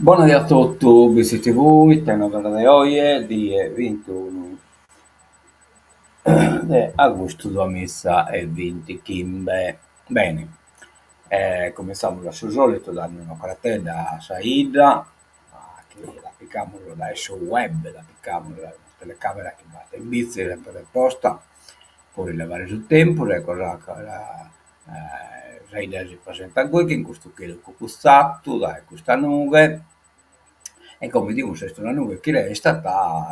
Buonasera a tutti, visiti voi, tengo di oggi, di 21 di agosto 2020. Bene, cominciamo da sul solito dando una cartella a Saida, che la applicamos dal suo web, la applicamos dalla telecamera che batte in bici, sempre posta, poi rilevare sul tempo, le cose che Saida si presenta a voi, che in questo chiedo cucuzzato, da questa nube, e come dico, se sta una nube che resta,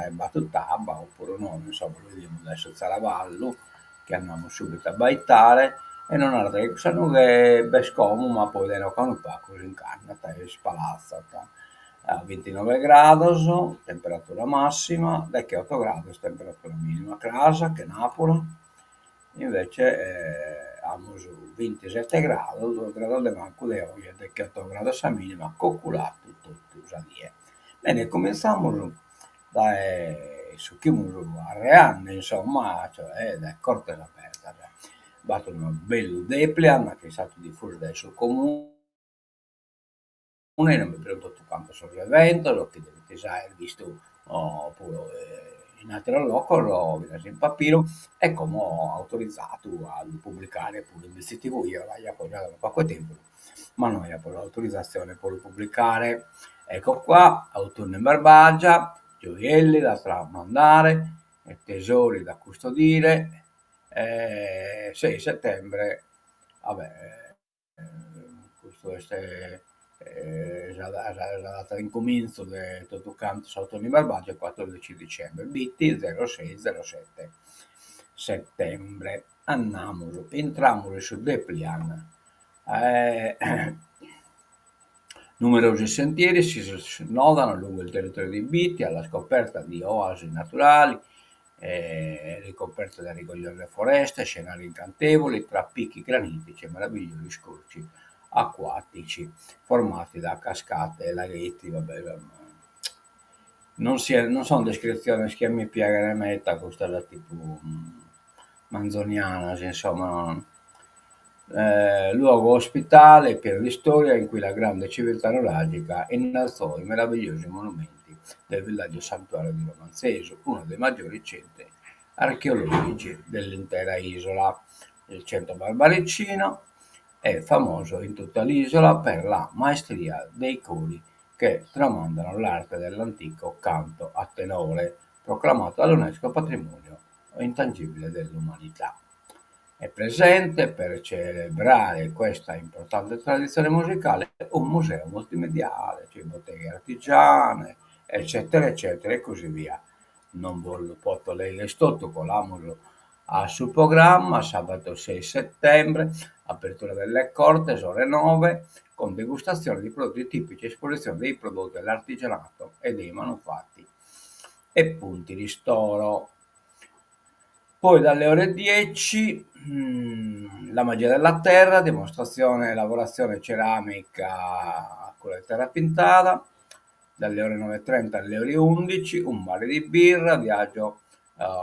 è battutaba, oppure no, insomma, lo vediamo adesso Zaravallo, che andiamo subito a baitare, e non arde questa nube è scomodo, ma poi lei non fa così incarnata e spalazzata. A 29 gradi, temperatura massima, da che 8 gradi, temperatura minima. Casa, che Napoli, invece abbiamo 27 gradi, 2 gradi di manco di oggi, da che 8 gradi a minima, coccolato tutto, usadie. Bene, cominciamo da succhiamo a Reanne, insomma, cioè da corte aperta. Battono un bello Deplian che è stato diffuso dal suo comune, non mi prendo tutto quanto sull'evento, lo che dovete sai, visto pure in altro loco, lo vedo in papiro, e come ho autorizzato a pubblicare pure in vesti TV, io l'ho appoggiato da poco tempo, ma non ho l'autorizzazione per pubblicare. Ecco qua, autunno in Barbagia, gioielli da tramandare, tesori da custodire, 6 settembre, vabbè, questo è la data di incomincio di tutto canto sotto di Barbagia, il 14 dicembre, BT 0607 settembre. Andiamo, entriamo su Deplian. Eh, Numerosi sentieri si snodano lungo il territorio di Biti alla scoperta di oasi naturali, ricoperte da rigogliose foreste, scenari incantevoli tra picchi granitici e meravigliosi scorci acquatici formati da cascate e laghetti. Vabbè, non sono descrizioni che mi piacciono meta, questa da tipo manzoniana, insomma, luogo ospitale pieno di storia in cui la grande civiltà nuragica innalzò i meravigliosi monumenti del villaggio santuario di Romanzeso, uno dei maggiori centri archeologici dell'intera isola. Il centro barbaricino è famoso in tutta l'isola per la maestria dei cori che tramandano l'arte dell'antico canto a tenore, proclamato dall'UNESCO patrimonio intangibile dell'umanità. È presente per celebrare questa importante tradizione musicale un museo multimediale, cioè botteghe artigiane, eccetera, eccetera, e così via. Non voglio poter leggere tutto, colamolo al suo programma, sabato 6 settembre, apertura delle corte, ore 9, con degustazione di prodotti tipici, esposizione dei prodotti dell'artigianato e dei manufatti e punti di ristoro. Poi dalle ore 10, la magia della terra, dimostrazione e lavorazione ceramica con la terra pintata, dalle ore 9:30 alle ore 11, un bar di birra, viaggio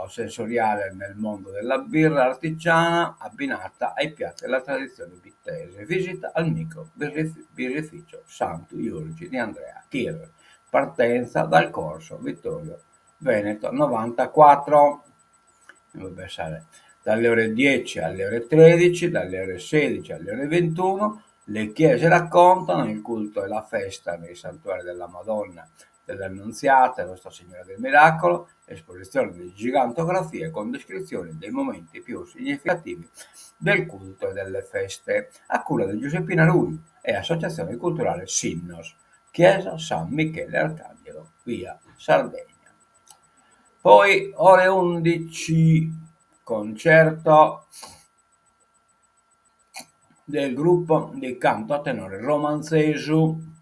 sensoriale nel mondo della birra artigiana abbinata ai piatti della tradizione bittese. Visita al micro birrificio Santo Iurgi di Andrea Chir. Partenza dal corso Vittorio Veneto 94. Dovrebbe essere dalle ore 10 alle ore 13, dalle ore 16 alle ore 21. Le chiese raccontano il culto e la festa nei santuari della Madonna dell'Annunziata e Nostra Signora del Miracolo, esposizione di gigantografie con descrizioni dei momenti più significativi del culto e delle feste, a cura di Giuseppina Rulli e Associazione Culturale Sinnos, Chiesa San Michele Arcangelo, via Sardegna. Poi ore 11, concerto del gruppo di canto a tenore Romanzesu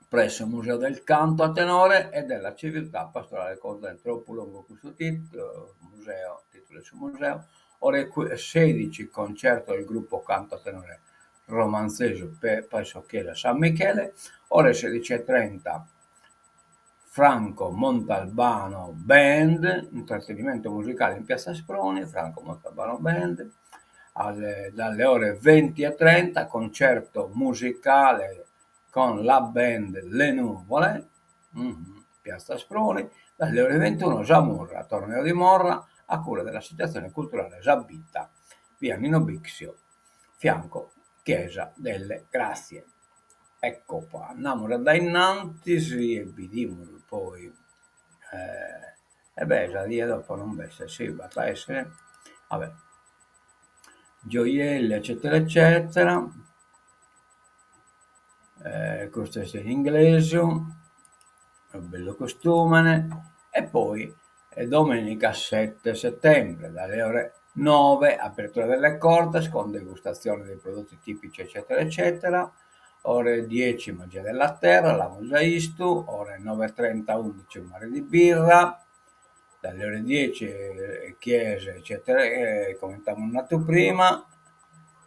presso il Museo del Canto a Tenore e della Civiltà Pastorale Conte. Troppo lungo questo titolo, museo, titolo sul museo. Ore 16, concerto del gruppo Canto a Tenore Romanzesu presso Chiesa San Michele. Ore 16:30, Franco Montalbano Band, intrattenimento musicale in Piazza Sproni, Franco Montalbano Band, dalle ore 20:30, concerto musicale con la band Le Nuvole, Piazza Asproni, dalle ore 21 Jamurra, torneo di Morra, a cura dell'Associazione Culturale Giabitta, via Nino Bixio, fianco Chiesa delle Grazie. Ecco qua, andiamo da innanzi, e vediamo poi, già lì dopo non basta, sì, basta essere, vabbè, gioielli, eccetera, eccetera, questo è in inglese, un bello costume, e poi domenica 7 settembre, dalle ore 9, apertura delle corte con degustazione dei prodotti tipici, eccetera, eccetera. Ore 10 Magia della Terra, la Mosaistu, ore 9:30 11 un mare di birra, dalle ore 10 chiese, eccetera, come nato prima,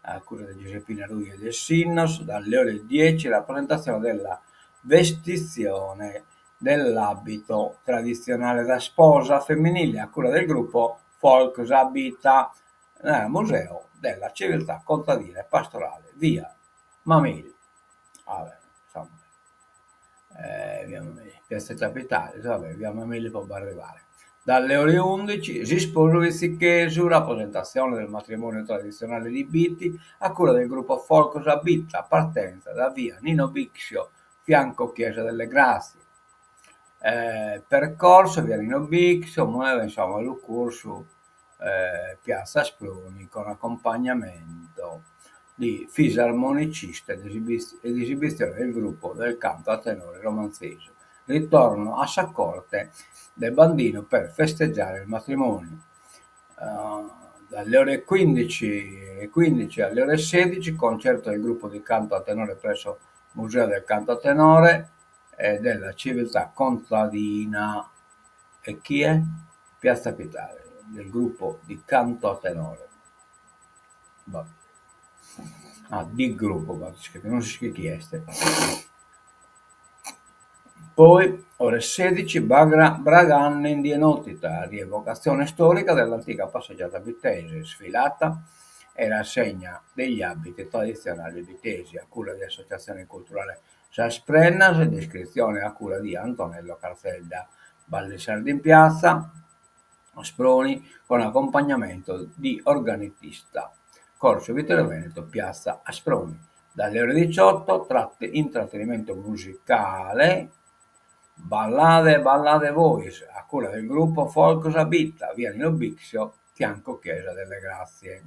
a cura di Giuseppina Ruggi e del Sinnos, dalle ore 10 la presentazione della vestizione dell'abito tradizionale da sposa femminile a cura del gruppo Folk Zabita nel Museo della Civiltà Contadina e Pastorale, via Mameli. Vabbè, insomma, via Mameli, Piazza Capitale, vabbè, via Mameli può arrivare. Dalle ore 11 si sposo Vizzichesu, rappresentazione del matrimonio tradizionale di Bitti a cura del gruppo Folk Zabita, partenza da via Nino Bixio, fianco Chiesa delle Grazie. Percorso via Nino Bixio, insomma, il corso Piazza Asproni con accompagnamento di fisarmonicista ed esibizione del gruppo del canto a tenore romanzese. Ritorno a Saccorte del Bandino per festeggiare il matrimonio. Dalle ore 15 alle ore 16 concerto del gruppo di canto a tenore presso Museo del Canto a Tenore della Civiltà Contadina. E chi è? Piazza Capitale, del gruppo di canto a tenore. Di gruppo, non si scrive chi è. Poi, ore 16, Braganne in Dienotita, rievocazione storica dell'antica passeggiata bittese, sfilata e rassegna degli abiti tradizionali bittesi a cura di Associazione Culturale Sasprennas e descrizione a cura di Antonello Carzella, Balli Sardi in Piazza Asproni con accompagnamento di organista. Corso Vittorio Veneto, Piazza Asproni. Dalle ore 18, intrattenimento musicale, Ballade Voice, a cura del gruppo Folk Sabitta, via Nino Bixio, fianco Chiesa delle Grazie.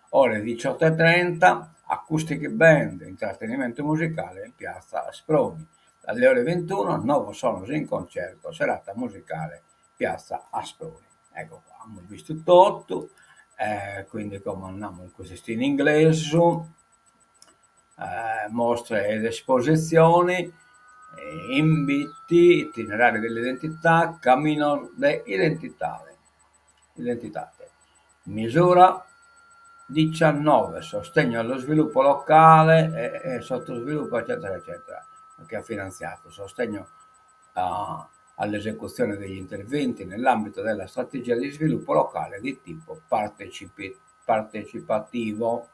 Ore 18:30, Acoustic Band, intrattenimento musicale in Piazza Asproni. Dalle ore 21, Nuovo Sonos in concerto, serata musicale, Piazza Asproni. Ecco qua, abbiamo visto tutto, quindi come andiamo in questo in inglese, mostre ed esposizioni, inviti, itinerari dell'identità, cammino de identitate. Misura 19, sostegno allo sviluppo locale e sottosviluppo, eccetera, eccetera, che ha finanziato, sostegno all'esecuzione degli interventi nell'ambito della strategia di sviluppo locale di tipo partecipativo.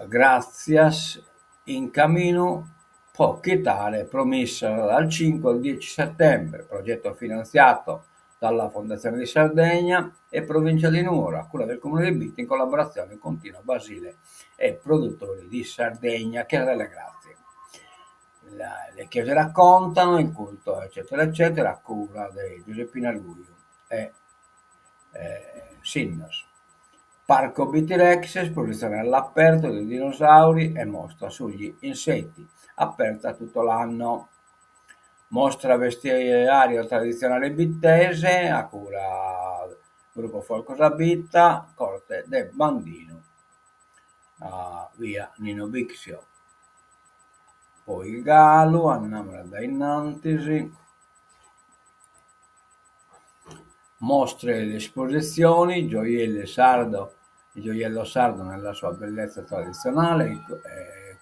Gracias in cammino può chiedere promessa dal 5 al 10 settembre, progetto finanziato dalla Fondazione di Sardegna e Provincia di Nuoro, a cura del Comune di Bitti in collaborazione continua Basile e produttori di Sardegna. Chiesa delle Grazie. Le chiese raccontano il culto, eccetera, eccetera, a cura di Giuseppina Ruggi e Sinnos. Parco Bitirex, esposizione all'aperto dei dinosauri e mostra sugli insetti, aperta tutto l'anno. Mostra vestiario tradizionale bittese a cura gruppo Folk Sabitta, Corte del Bandino, via Nino Bixio. Poi Galo, andiamo da innanzi. Mostre ed esposizioni, gioiello sardo nella sua bellezza tradizionale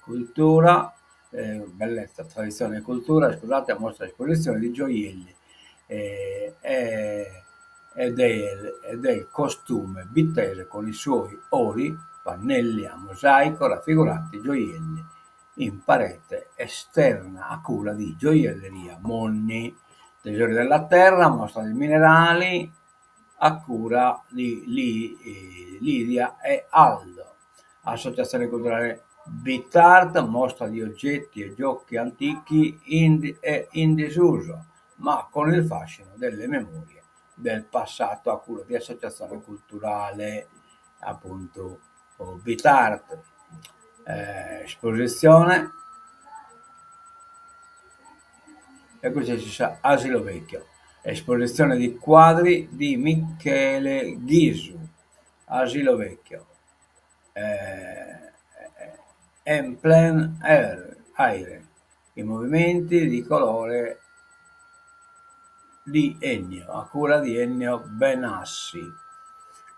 cultura, bellezza, tradizione e cultura, scusate, mostra esposizione di gioielli e del costume bittese con i suoi ori pannelli a mosaico raffiguranti gioielli in parete esterna a cura di Gioielleria Monni. Tesori della Terra, mostra di minerali a cura di Lidia e Aldo. Associazione culturale Bitart, mostra di oggetti e giochi antichi in disuso, ma con il fascino delle memorie del passato, a cura di associazione culturale appunto Bitart. Esposizione, e qui ci sa Asilo Vecchio, esposizione di quadri di Michele Ghisu, Asilo Vecchio, en plein aire, i movimenti di colore di Ennio, a cura di Ennio Benassi,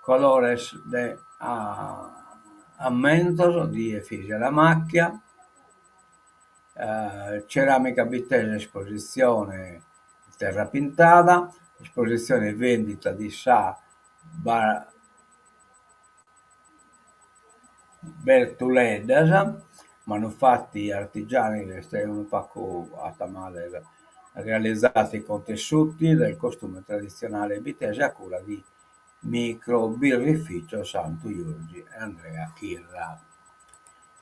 Colores de Ammentos di Efisia La Macchia, ceramica Bitella, esposizione terra pintata, esposizione vendita di Sa Bertuledas, manufatti artigiani un pacco a tamale realizzati con tessuti del costume tradizionale bitese a cura di Microbirrificio Santo Giorgi e Andrea Chirra.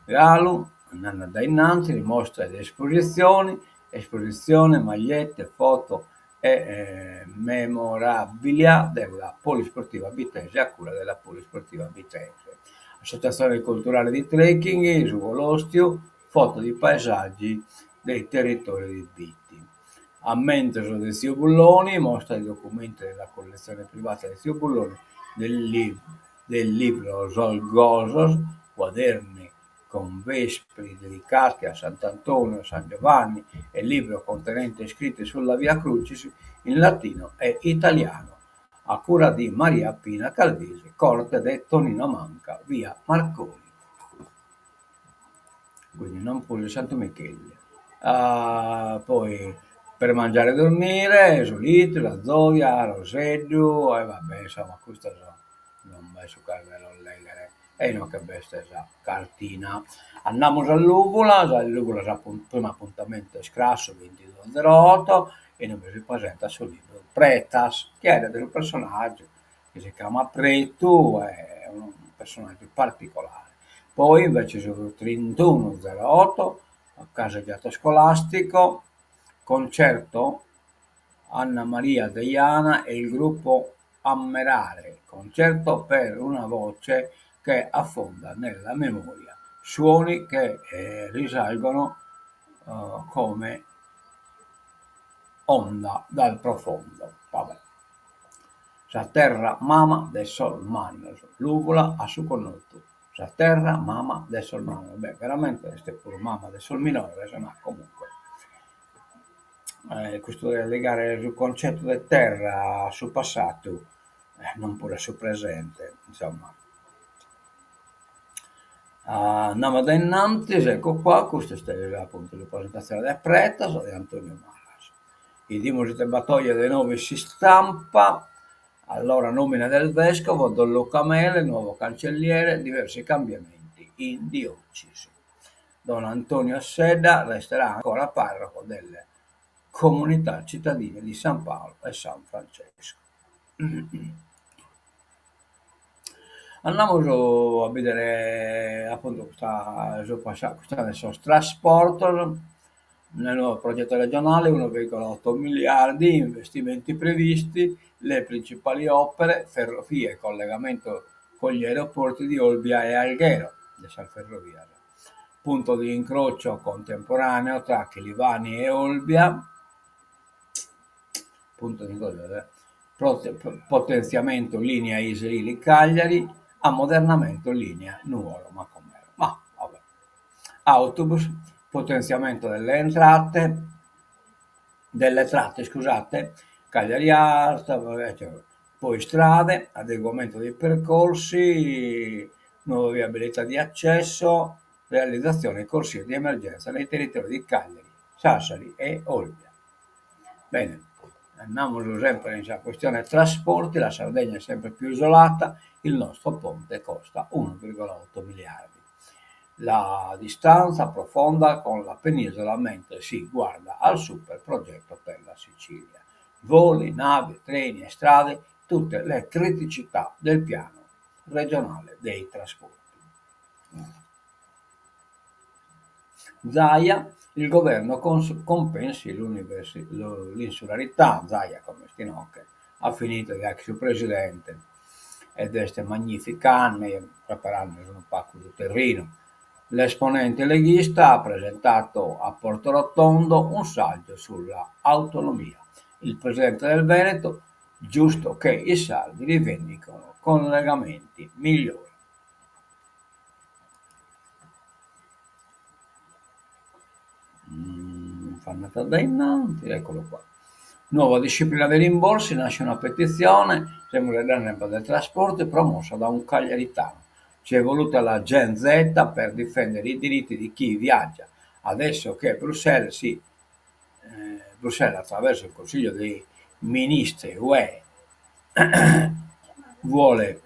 Galu, andando da innanzi, mostra ed esposizioni, esposizione, magliette, foto e memorabilia della Polisportiva Bitese a cura della Polisportiva Bitese. Associazione culturale di trekking su Volostio, foto di paesaggi dei territori di Bitti. A Mentoso di Zio Bulloni, mostra i documenti della collezione privata di Zio Bulloni del libro Zolgosos, quaderni con vespri dedicati a Sant'Antonio, San Giovanni e libro contenente scritti sulla Via Crucis in latino e italiano, a cura di Maria Pina Calvisi, corte de Tonino Manca, via Marconi. Quindi non pure Santo Michele. Poi per mangiare e dormire, Solito, la Zodia, Roseggio, e vabbè, insomma, questo non vai su carvelo legere. E non che bestia, cartina. Andiamo all'Ugola, l'Ugola primo appuntamento è Scrasso 2208 e non si presenta sul libro Pretas, che era del personaggio che si chiama Pretu, è un personaggio particolare. Poi invece sul 3108 a casa Teatro Scolastico, concerto Anna Maria Deiana e il gruppo Ammerare, concerto per una voce che affonda nella memoria, suoni che risalgono come onda dal profondo. Vabbè. Sa terra mama del sol mannos, l'ugola a su connoto. Sa terra mama del sol mannos. Beh, veramente questa è pure mama del sol minore, ma comunque. Questo deve legare il concetto di terra sul passato, non pure sul presente, insomma. Andiamo da innanzi, ecco qua, questa è appunto la presentazione del Pretas di Antonio Maras. I dimostri di battaglia dei 9 si stampa, allora nomina del vescovo, Don Luca Mele, nuovo cancelliere, diversi cambiamenti in diocesi. Don Antonio Sedda resterà ancora parroco delle comunità cittadine di San Paolo e San Francesco. Andiamo a vedere appunto questa adesso trasporto nel nuovo progetto regionale 1,8 miliardi, investimenti previsti, le principali opere, ferrovie, collegamento con gli aeroporti di Olbia e Alghero, di San Ferroviario. Punto di incrocio contemporaneo tra Chilivani e Olbia, punto di potenziamento linea Iselili-Cagliari, ammodernamento linea Nuoro Macomero. Ma vabbè. Autobus, potenziamento delle tratte, scusate, Cagliari Alta, poi strade, adeguamento dei percorsi, nuova viabilità di accesso, realizzazione corsie di emergenza nei territori di Cagliari, Sassari e Olbia. Bene, Andiamo sempre in questione trasporti, la Sardegna è sempre più isolata, il nostro ponte costa 1,8 miliardi. La distanza profonda con la penisola mentre si guarda al super progetto per la Sicilia. Voli, navi, treni e strade, tutte le criticità del piano regionale dei trasporti. Zaia, il governo compensi l'insularità. Zaia, come Stinocche, ha finito di ex presidente ed este magnificane preparando un pacco di terreno. L'esponente leghista ha presentato a Porto Rotondo un saggio sulla autonomia. Il presidente del Veneto, giusto che i saldi rivendicano collegamenti migliori. Fannata da innanzi, eccolo qua. Nuova disciplina dei rimborsi, nasce una petizione, sempre l'ANEP del trasporto, promossa da un cagliaritano. Ci è voluta la Gen Z per difendere i diritti di chi viaggia. Adesso che Bruxelles attraverso il Consiglio dei Ministri UE vuole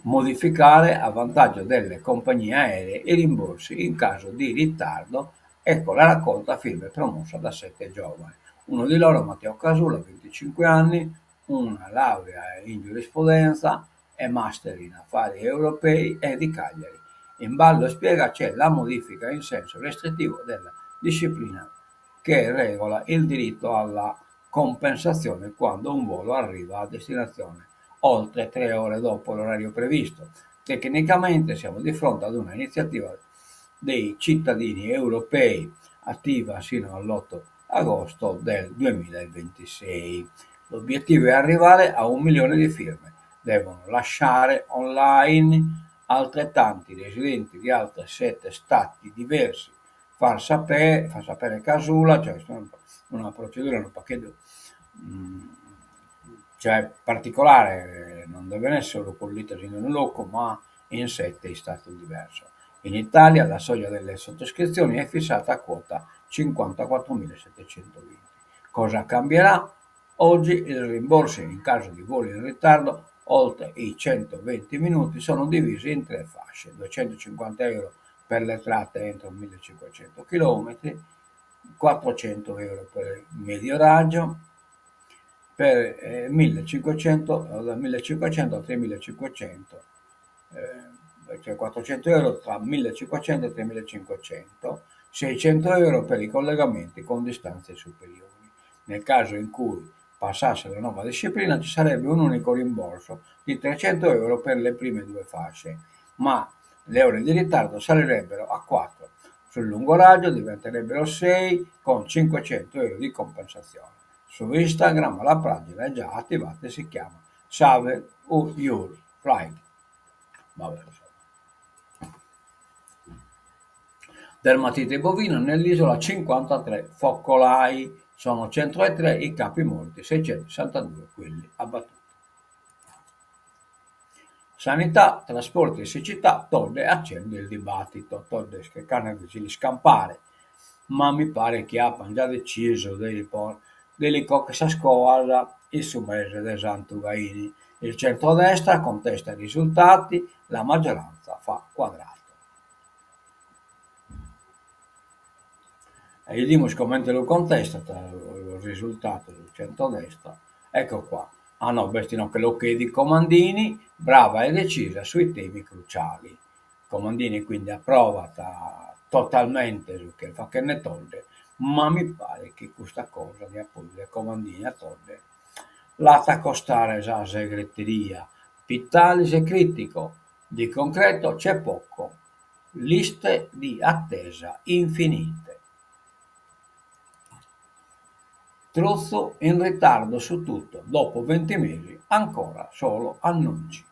modificare a vantaggio delle compagnie aeree i rimborsi in caso di ritardo, ecco la raccolta firme promossa da 7 giovani. Uno di loro, Matteo Casula, 25 anni, una laurea in giurisprudenza e master in affari europei, è di Cagliari. In ballo, spiega, c'è la modifica in senso restrittivo della disciplina che regola il diritto alla compensazione quando un volo arriva a destinazione oltre 3 ore dopo l'orario previsto. Tecnicamente siamo di fronte ad una iniziativa dei cittadini europei attiva sino all'8 agosto del 2026. L'obiettivo è arrivare a 1 milione di firme. Devono lasciare online altrettanti residenti di altri 7 stati diversi far sapere Casula, cioè una procedura, un pacchetto cioè particolare, non deve essere solo collita in un loco, ma in 7 stati diversi. In Italia la soglia delle sottoscrizioni è fissata a quota 54.720. Cosa cambierà? Oggi i rimborsi in caso di voli in ritardo oltre i 120 minuti sono divisi in 3 fasce: 250 euro per le tratte entro 1500 km, 400 euro per il medio raggio, per 1500, da 1500 a 3500, cioè 400 euro tra 1500 e 3500, 600 euro per i collegamenti con distanze superiori. Nel caso in cui passasse la nuova disciplina ci sarebbe un unico rimborso di 300 euro per le prime 2 fasce, ma le ore di ritardo salirebbero a 4, sul lungo raggio diventerebbero 6 con 500 euro di compensazione. Su Instagram la pagina è già attivata e si chiama Save Your Flight. Vabbè, dermatite bovina nell'isola 53 focolai, sono 103 i capi morti, 662 quelli abbattuti. Sanità, trasporti e siccità, Todde accende il dibattito. Todde che carne di scampare, ma mi pare che abbiano già deciso delle cose a scuola il suo mese del Santugaini. Il centrodestra contesta i risultati, la maggioranza fa quadrato. E vediamo come lo contesta il risultato del centrodestra. Ecco qua. Ah no, Bestino che lo chiedi Comandini, brava e decisa sui temi cruciali. Comandini quindi approvata totalmente su che fa che ne toglie, ma mi pare che questa cosa di appoggiare Comandini a togliere la fa costare già segreteria. Pittalis è critico, di concreto c'è poco, liste di attesa infinite. Truzzo in ritardo su tutto, dopo 20 mesi ancora solo annunci.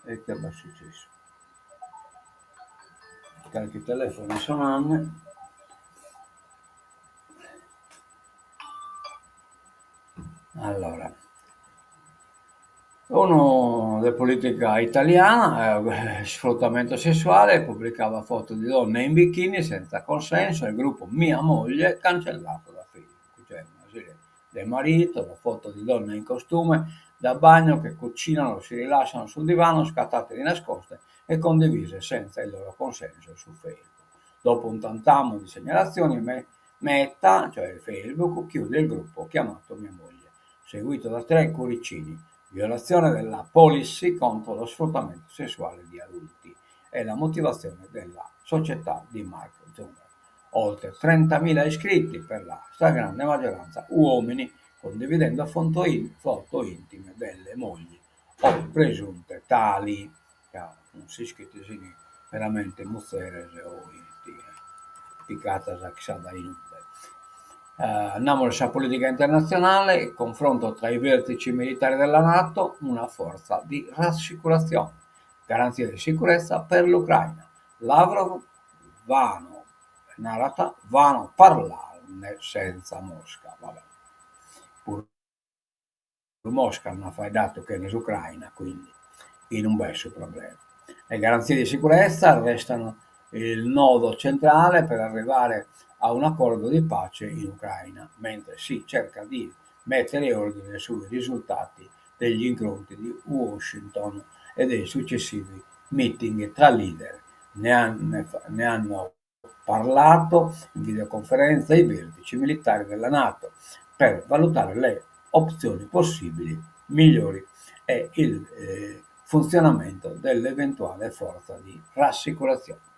E che è successo? Carichi i telefoni suonando. Allora, Uno della politica italiana, sfruttamento sessuale, pubblicava foto di donne in bikini senza consenso, il gruppo Mia Moglie cancellato da Facebook, cioè una serie del marito, la foto di donne in costume da bagno che cucinano, si rilasciano sul divano, scattate di nascoste e condivise senza il loro consenso su Facebook. Dopo un tantammo di segnalazioni, Meta, cioè Facebook, chiude il gruppo chiamato Mia Moglie, seguito da 3 cuoricini: violazione della policy contro lo sfruttamento sessuale di adulti è la motivazione della società di Mark Zuckerberg. Oltre 30.000 iscritti, per la stragrande maggioranza uomini, condividendo foto intime delle mogli o presunte tali. Non si iscritti veramente muzeres o picatas a chissà da inutile. Andiamo alla politica internazionale, confronto tra i vertici militari della NATO, una forza di rassicurazione, garanzia di sicurezza per l'Ucraina. Lavrov vanno, Narata, vanno parlarne senza Mosca. Vabbè. Pur Mosca non ha fai dato che in Ucraina, quindi in un bel suo problema. Le garanzie di sicurezza restano il nodo centrale per arrivare a un accordo di pace in Ucraina, mentre si cerca di mettere ordine sui risultati degli incontri di Washington e dei successivi meeting tra leader. Ne hanno parlato in videoconferenza i vertici militari della NATO per valutare le opzioni possibili migliori e il funzionamento dell'eventuale forza di rassicurazione.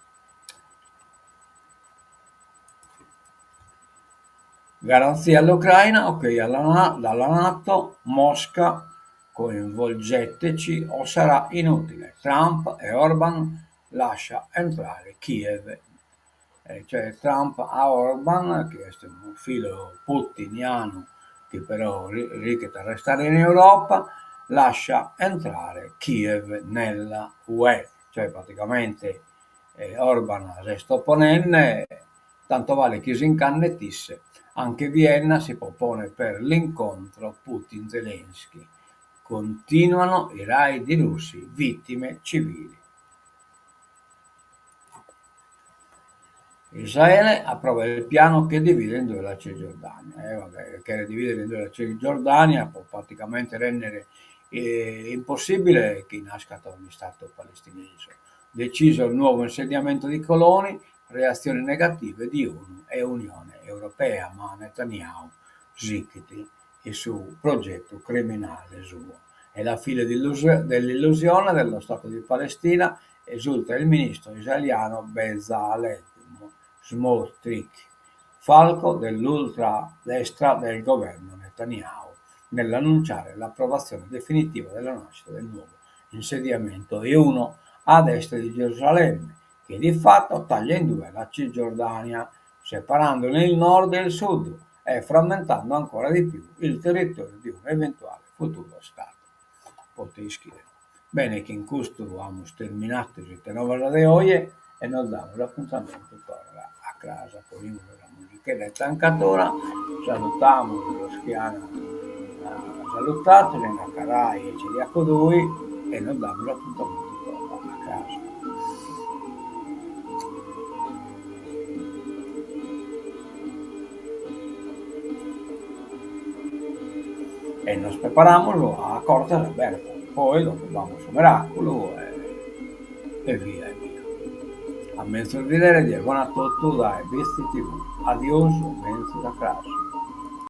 Garanzia all'Ucraina, ok, dalla NATO, Mosca, coinvolgeteci o sarà inutile. Trump e Orban lascia entrare Kiev. Cioè Trump a Orban, che è un filo putiniano che però richiede restare in Europa, lascia entrare Kiev nella UE, cioè praticamente Orban resta opponente, tanto vale che si incannettisse. Anche Vienna si propone per l'incontro Putin-Zelensky. Continuano i raid russi, vittime civili. Israele approva il piano che divide in due la Cisgiordania. Vabbè, che dividere in due la Cisgiordania può praticamente rendere impossibile che nasca ogni Stato palestinese. Deciso il nuovo insediamento di coloni, reazioni negative di ONU e Unione Europea, ma Netanyahu zittiti il suo progetto criminale suo. È la fine dell'illusione dello Stato di Palestina, esulta il ministro israeliano Bezalel Smotrich, falco dell'ultradestra del governo Netanyahu, nell'annunciare l'approvazione definitiva della nascita del nuovo insediamento E1 ad est di Gerusalemme, che di fatto taglia in due la Cisgiordania, separandone il nord e il sud e frammentando ancora di più il territorio di un eventuale futuro Stato. Potete scrivere. Bene, che in questo abbiamo terminato queste novità di oggi e nos damos l'appuntamento torna a casa con la musichetta cantatora. Salutiamo los che hanno salutato, nella Carai e Ciriaco Dui e nos damos l'appuntamento torna a casa. E nos preparamos a cortes abertas. Poi dopo vamos a Miracolo e via e via. A mezzo il vedere di buona tutto dai vestiti. Adios, mezzo da crash.